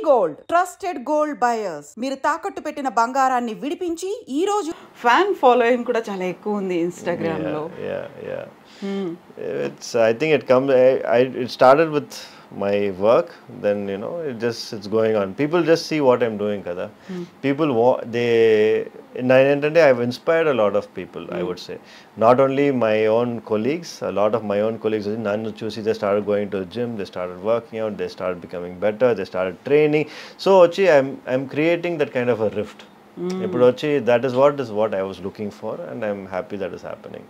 Gold trusted gold buyers మీరు తాకట్టు పెట్టిన బంగారాన్ని విడిపించి ఈ రోజు ఫ్యాన్ ఫాలోయింగ్ కూడా చాలా ఎక్కువ ఉంది ఇన్‌స్టాగ్రామ్ లో. I think it comes. It started with my work. Then it's going on. People just see what I'm doing, kada. People I've inspired a lot of people. I would say, not only my own colleagues. A lot of my own colleagues, Nannu Chusi, they started going to the gym. They started working out. They started becoming better. They started training. So, I'm creating that kind of a rift. That is what I was looking for, and I'm happy that is happening.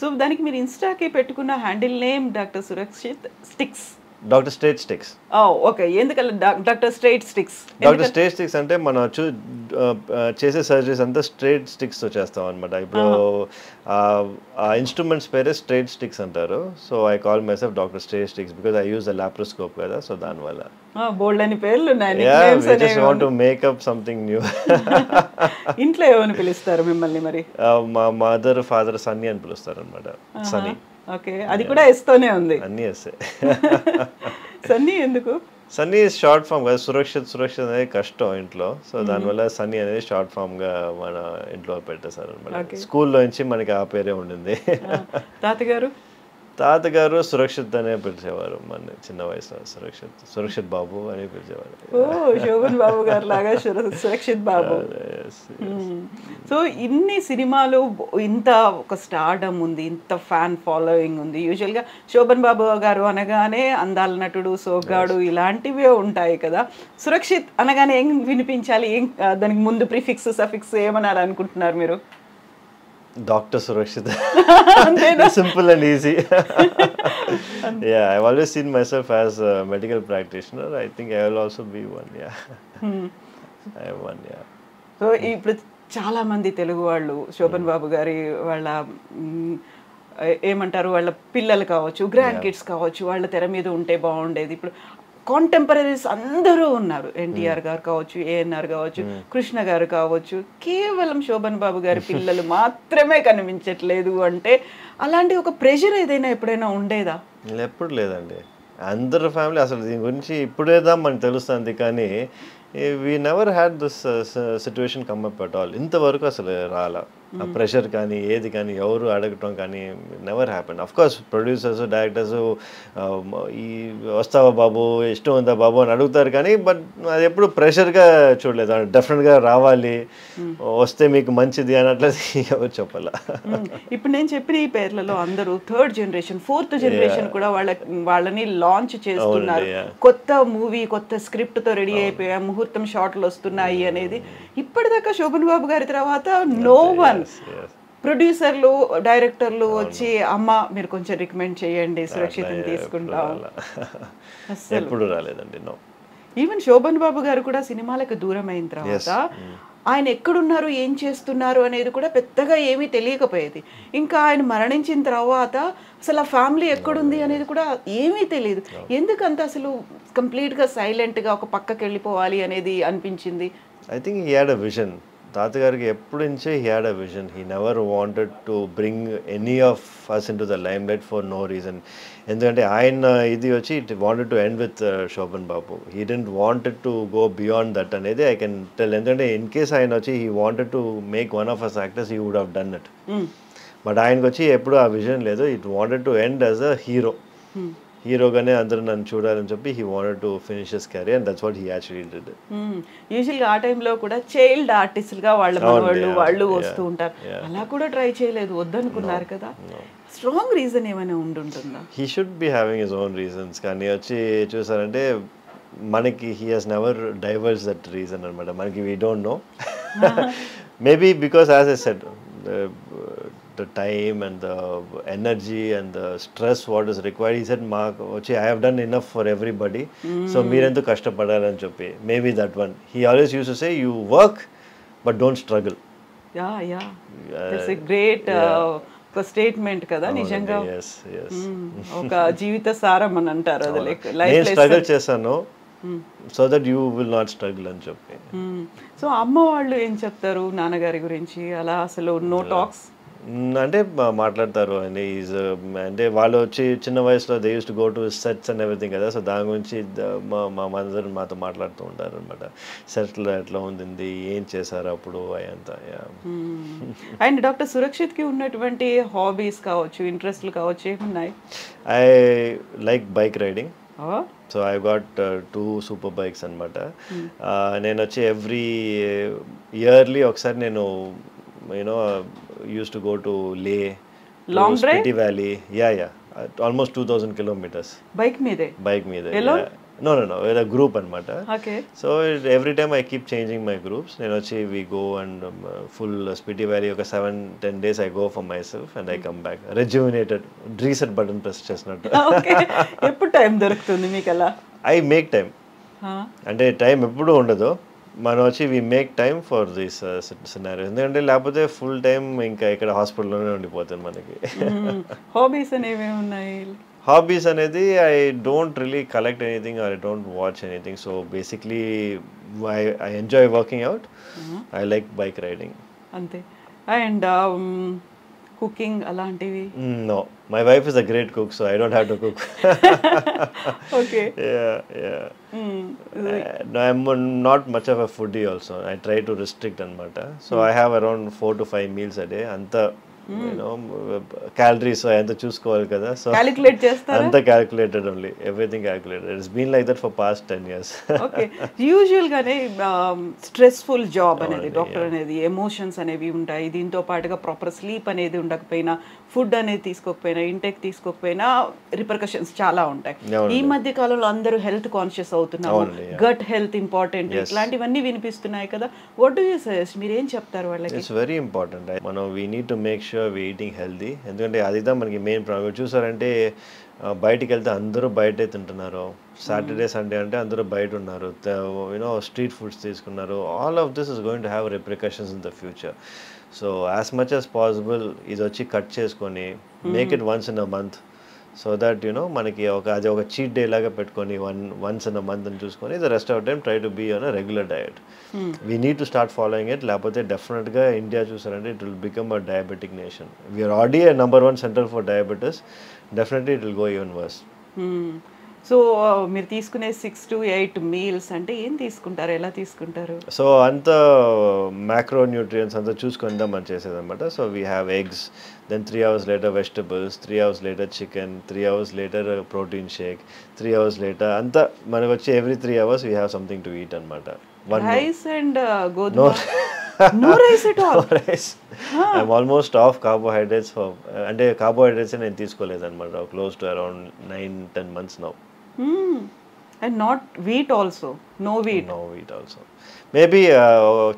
So daniki meer insta ki pettukunna handle name Dr. Surakshit Sticks. Dr. Straight Sticks. Oh, okay. Endukalla Dr. Straight Sticks? Dr. Straight Sticks ante mana chese surgeries anta straight sticks tho chestam annamata. Ippudu instruments pere straight sticks antaru. So I call myself Dr. Straight Sticks because I use a laparoscope kada, so dan valla. Bold ani perlu unnayi, nicknames ani. Yeah, we just want to make up something new. Intlo evanu pilustaru mimmalni mari? Ma mother father Sunny ani pilustaru annamata. Sunny. Okay, అది కూడా ఎస్తోనే ఉంది. అన్నీ essay. Sunny ఎందుకు? Sunny short form కదా. సురక్షిత్ అనేది కష్టం ఇంట్లో, so దానివల్ల సన్నీ అనేది షార్ట్ ఫామ్ గా మన ఇంట్లో పెట్టేశారు అనమాట. స్కూల్లో నుంచి మనకి ఆ పేరే ఉండింది. తాతగారు సురక్షిత్ అనే పిలిచేవారు మన చిన్న వయసులో. సురక్షిత్ బాబు అని పిలిచేవారు. శోభన్ బాబు గారు లాగా సురక్షిత్ బాబు. సో ఇన్ని సినిమాలు, ఇంత ఒక స్టార్డమ్ ఉంది, ఇంత ఫ్యాన్ ఫాలోయింగ్ ఉంది. యూజువల్గా శోభన్ బాబు గారు అనగానే అందాల నటుడు, సోగ్గాడు ఇలాంటివే ఉంటాయి కదా. సురక్షిత్ అనగానే ఏం వినిపించాలి? ఏం దానికి ముందు ప్రిఫిక్స్ సఫిక్స్ ఏమనాలి అనుకుంటున్నారు మీరు? Dr. Surakshit. Simple and easy. Yeah, I've always seen myself as a medical practitioner. I think I will also be one. Yeah. I have one. Yeah. So ఇప్పుడు చాలా మంది తెలుగు వాళ్ళు శోభన్ బాబు గారి వాళ్ళ ఏమంటారు, వాళ్ళ పిల్లలు కావచ్చు, గ్రాండ్ కిడ్స్ కావచ్చు, వాళ్ళ తెర మీద ఉంటే బాగుండేది. ఇప్పుడు కాంటెంపరీస్ అందరూ ఉన్నారు. ఎన్టీఆర్ గారు కావచ్చు, ఏఎన్ఆర్ కావచ్చు, కృష్ణ గారు కావచ్చు. కేవలం శోభన్ బాబు గారి పిల్లలు మాత్రమే కనిపించట్లేదు అంటే అలాంటి ఒక ప్రెషర్ ఏదైనా ఎప్పుడైనా ఉండేదా? ఎప్పుడు లేదండి. అందరు ఫ్యామిలీ అసలు దీని గురించి ఇప్పుడేదా మనకు తెలుస్తుంది, కానీ we never had this situation come up at all. ఇంతవరకు అసలు రాలా ఆ ప్రెషర్ కానీ ఏది కానీ ఎవరు అడగటం కానీ never happened. Of course producers, directors ఈ వస్తావా బాబు, ఇష్టం ఉందా బాబు అని అడుగుతారు, కానీ బట్ అది ఎప్పుడు ప్రెషర్గా చూడలేదు. డెఫినెట్గా రావాలి, వస్తే మీకు మంచిది అని అట్లా ఎవరు చెప్పాల. ఇప్పుడు నేను చెప్పిన ఈ పేర్లలో అందరూ థర్డ్ జనరేషన్, ఫోర్త్ జనరేషన్ కూడా వాళ్ళని లాంచ్ చేస్తున్నారు. కొత్త మూవీ, కొత్త స్క్రిప్ట్తో రెడీ అయిపోయా, ముహూర్తం షాట్లు వస్తున్నాయి అనేది. ఇప్పటిదాకా శోభన్ బాబు గారి తర్వాత నో వన్ ప్రొడ్యూసర్లు, డైరెక్టర్లు వచ్చి అమ్మ మీరు కొంచెం రికమెండ్ చేయండి, సురక్షితం తీసుకుంటాం, ఎప్పుడు రాలేదండి. నో. ఈవెన్ శోభన్ బాబు గారు కూడా సినిమాలకు దూరం అయిన తర్వాత ఆయన ఎక్కడున్నారు, ఏం చేస్తున్నారు అనేది కూడా పెద్దగా ఏమీ తెలియకపోయేది. ఇంకా ఆయన మరణించిన తర్వాత అసలు ఆ ఫ్యామిలీ ఎక్కడుంది అనేది కూడా ఏమీ తెలియదు. ఎందుకంత అసలు కంప్లీట్గా సైలెంట్గా ఒక పక్కకి వెళ్ళిపోవాలి అనేది అనిపించింది? I think he had a vision. తాతగారికి ఎప్పటి నుంచే he had a vision. He never wanted to bring any of us into the limelight for no reason. ఎందుకంటే ఆయన ఇది వచ్చి it wanted to end with Shobhan Babu. He didn't wanted to go beyond that అనేది I can tell. ఎందుకంటే in case ఆయన వచ్చి he wanted to make one of us actors, he would have done it. But ఆయనకు వచ్చి ఎప్పుడు ఆ vision లేదు. It wanted to end as a hero. హీరోగానే అందరూ నన్ను చూడాలని చెప్పి he wanted to finish his career, and that's what he actually did. యూజువల్గా ఆ టైంలో కూడా చైల్డ్ ఆర్టిస్ట్గా వాళ్ళు వస్తూ ఉంటారు. అలా కూడా ట్రై చేయలేదు, వద్దనుకున్నారు కదా. స్ట్రాంగ్ రీజన్ ఏమైనా ఉంటుందా? He should be having his own reasons, కానీ వచ్చి చూసారంటే మనకి he has never divorce that reason అనమాట. మనకి we don't know. Maybe because as I said, the time and the energy and the stress what is required, he said I have done enough for everybody, so meerendu kashtapadalani cheppi. Maybe that one. He always used to say, you work but don't struggle. Yeah that's a great ఒక statement కదా. నిజంగా ఒక జీవిత సారం అని అంటారు. అది like నేను struggle చేశాను, so that you will not struggle అని చెప్పి. సో అమ్మ వాళ్ళు ఏం చెప్తారు నాన్నగారి గురించి? అలా అసలు నో టాక్స్? అంటే మాట్లాడతారు అండి. అంటే వాళ్ళు వచ్చి చిన్న వయసులో they use to go to sets and everything కదా. సో దాని గురించి మా మదర్ మాతో మాట్లాడుతూ ఉంటారు అనమాట. సెట్లో ఎట్లా ఉంది, ఏం చేశారు అప్పుడు అయంతా. అండ్ డాక్టర్ సురక్షిత్కి ఉన్నటువంటి హాబీస్ కావచ్చు, ఇంట్రెస్ట్లు కావచ్చు, ఏమున్నాయి? I like bike riding. So I got 2 super bikes అనమాట. నేను వచ్చి ఎవ్రీ ఇయర్లీ ఒకసారి నేను used to go to Leh, long drive, Spiti Valley. Yeah, almost 2000 kilometers. Bike meede? Bike meede. Alone? Yeah. No, with a group anamata. Okay. So every time I keep changing my groups. We go and full Spiti Valley oka 7-10 days I go for myself and I come back rejuvenated. Reset button press chesnattu. Okay. Eppudu time doruktundi meeku ala? I make time. అంటే time ఎప్పుడు ఉండదు. మనం వచ్చి we make time for this scenario. ఎందుకంటే లేకపోతే full time ఇంకా ఇక్కడ హాస్పిటల్లోనే ఉండిపోతుంది మనకి. హాబీస్ అనేవి ఉన్నాయి? హాబీస్ అనేది I don't really collect anything or I don't watch anything. So basically I enjoy working out. I like bike riding అంతే. అండ్ కుకింగ్ అలాంటివి? No, my wife is a great cook, so I don't have to cook. Okay. Yeah. No, I'm not much of a foodie also. I try to restrict anamata. So I have around 4 to 5 meals a day. Anta calories anta chuskoవాలి కదా. So calculate చేస్తారా? anta calculated only, everything calculated. It's been like that for past 10 years. Okay. Usual గానే stressful job అనేది, doctor అనేది, emotions అనేవి ఉంటాయి. దీంతో పాటుగా proper sleep అనేది ఉండకపోయినా, ఫుడ్ అనేది తీసుకోకపోయినా, ఇంటేక్ తీసుకోకపోయినా రిపర్కషన్స్ చాలా ఉంటాయి. ఈ మధ్య కాలంలో అందరూ హెల్త్ కాన్షియస్ అవుతున్నారు. గట్ హెల్త్ ఇంపార్టెంట్, ఇట్లాంటివన్నీ వినిపిస్తున్నాయి కదా. What do you suggest? మీరు ఏం చెప్తారు వాళ్ళకి? It's very important. మనం we need to make sure we eating healthy. ఎందుకంటే అది మనకి మెయిన్ ప్రాబ్లం. చూసారంటే బయటికి వెళ్తే అందరూ బయటే తింటున్నారు. సాటర్డే సండే అంటే అందరూ బయట ఉన్నారు. స్ట్రీట్ ఫుడ్స్ తీసుకున్నారు. All of this is going to have repercussions in the future. So as much as possible ఇది వచ్చి కట్ చేసుకొని make it once in a month. So that మనకి అది ఒక చీట్ డే లాగా పెట్టుకొని వన్స్ ఇన్ అ మంత్ అని చూసుకొని the rest of time try to be on a regular diet. We need to start following it. లేకపోతే డెఫినెట్గా India చూసారంటే it will become a diabetic nation. We are already a number 1 centre for diabetes. Definitely it will go even worse. So మీరు తీసుకునే 6 to 8 meals అంటే ఏం తీసుకుంటారు, ఎలా తీసుకుంటారు? సో అంత మ్యాక్రో న్యూట్రియంట్స్ అంతా చూసుకుందాం మనం చేసేదన్నమాట. So we have eggs, then 3 hours later vegetables, 3 hours later chicken, 3 hours later protein shake, 3 hours later అంతా మనకు వచ్చి every 3 hours we have something to eat అన్నమాట. రైస్ అండ్ గోధుమ? No rice at all? No rice. I'm almost off carbohydrates అంటే carbohydrates నేను తీసుకోలేదన్నమాట. Close to around 9-10 months now. And not wheat also? No wheat? No wheat also. Maybe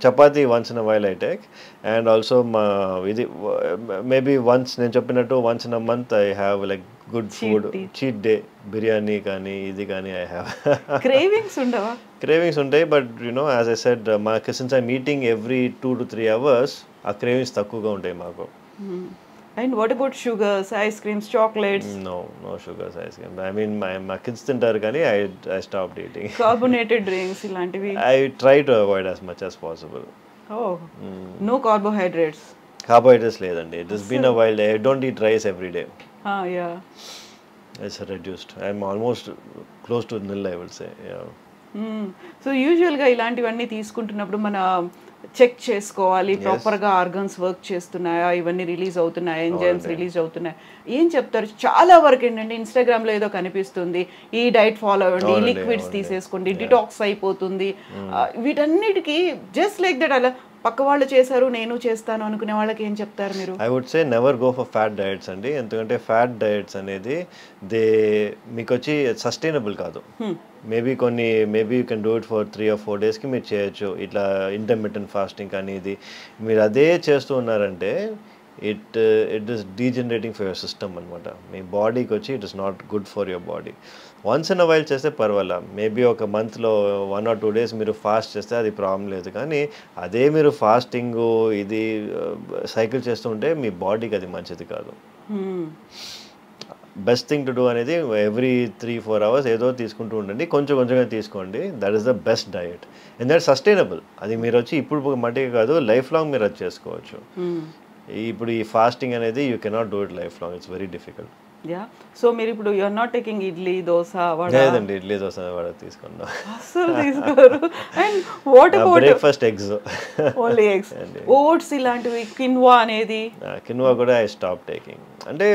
chapati once in a while I take, and also maybe once నేను చెప్పినట్టు once in a month I have like good food, cheat day, biryani కానీ ఇది కానీ I have. Cravings ఉండవా? Cravings ఉంటాయి, but as I said, since I'm eating every 2 to 3 hours, ఆ cravings తక్కువగా ఉంటాయి మాకు. And what about sugars, ice creams, chocolates? No sugars, ice cream. I mean, my kids తింటారు కానీ I stopped eating. Carbonated drinks ఇలాంటివి? I try to avoid as much as possible. Oh, no carbohydrates? Carbohydrates లేదండి. It has been a while. I don't eat rice every day. Yeah. It's reduced. I'm almost close to nil, I would say. Yeah. So యూజువల్గా ఇలాంటివన్నీ తీసుకుంటున్నప్పుడు మన check చేసుకోవాలి, ప్రాపర్గా organs work చేస్తున్నాయా, ఇవన్నీ release అవుతున్నాయా, enzymes release అవుతున్నాయా, ఏం చెప్తారు? చాలా వరకు ఏంటంటే ఇన్స్టాగ్రామ్లో ఏదో కనిపిస్తుంది, ఈ డైట్ ఫాలో అవ్వండి, ఈ లిక్విడ్స్ తీసేసుకోండి, డిటాక్స్ అయిపోతుంది. వీటన్నిటికీ జస్ట్ లైక్ దట్ అలా పక్క వాళ్ళు చేశారు నేను చేస్తాను అనుకునే వాళ్ళకి ఏం చెప్తారు మీరు? I would say never go for fat diets అండి. ఎందుకంటే ఫ్యాట్ డయట్స్ అనేది మీకు వచ్చి సస్టైనబుల్ కాదు. Maybe you can do it for 3 or 4 daysకి మీరు చేయొచ్చు. ఇట్లా ఇంటర్మిటెంట్ ఫాస్టింగ్ కానీ ఇది మీరు అదే చేస్తూ ఉన్నారంటే it is degenerating for your system అనమాట. మీ బాడీకి వచ్చి it is not good for your body. Once in a while చేస్తే పర్వాలా, మేబీ ఒక మంత్లో 1 or 2 days మీరు ఫాస్ట్ చేస్తే అది ప్రాబ్లం లేదు. కానీ అదే మీరు ఫాస్టింగ్ ఇది సైకిల్ చేస్తూ ఉంటే మీ బాడీకి అది మంచిది కాదు. బెస్ట్ థింగ్ టు డూ అనేది ఎవ్రీ 3-4 hours ఏదో తీసుకుంటూ ఉండండి, కొంచెంగా తీసుకోండి. That is the best diet. ఎందుకంటే సస్టైనబుల్. అది మీరు వచ్చి ఇప్పుడు మట్టికి కాదు, లైఫ్ లాంగ్ మీరు అది చేసుకోవచ్చు. ఇప్పుడు ఈ ఫాస్టింగ్ అనేది you cannot do it lifelong, it's very difficult. Yeah so మీరు ఇప్పుడు you are not taking idli dosa vada లేదండి, ఇడ్లీ దోశ వడ తీసుకున్నాం. అస్సలు తీసుకోరు. And what about breakfast eggs, only eggs, oats ఇలాంటివి, కిన్వా అనేది? కిన్వా కూడా ఐ స్టాప్ టేకింగ్. అంటే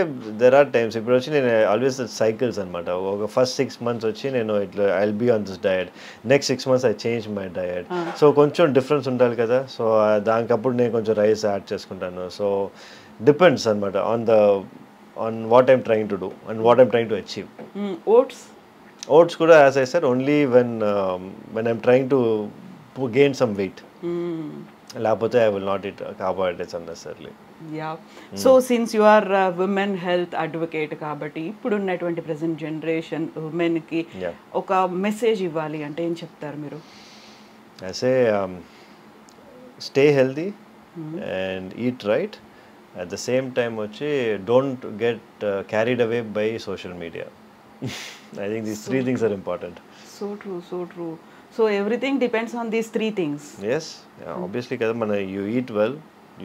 దెర్ ఆర్ టైమ్స్, ఇప్పుడు వచ్చి నేను ఆల్వేస్ సైకిల్స్ అనమాట. ఒక ఫస్ట్ 6 months వచ్చి నేను ఇట్లా I will be on this diet, next 6 months I change my diet. So కొంచెం డిఫరెన్స్ ఉండాలి కదా, సో దానికప్పుడు నేను కొంచెం రైస్ యాడ్ చేసుకుంటాను. సో డిపెండ్స్ అనమాట on what I'm trying to do and what I'm trying to achieve. Oats kuda, as I said, only when I'm trying to gain some weight. Lapothe I will not eat carbohydrates unnecessarily. Yeah. So since you are a women health advocate kabatti ippudu unnatuvanti present generation women ki oka message ivvali ante em cheptaru meeru? I say stay healthy and eat right. At the same time వచ్చి don't get carried away by social media. I think these 3 things are important. So true, so true. So everything depends on these 3 things. Yes, yeah, obviously kada mana you eat well,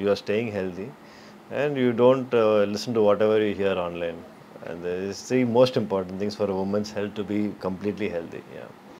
you are staying healthy, and you don't listen to whatever you hear online. And these 3 most important things for a woman's health to be completely healthy. Yeah.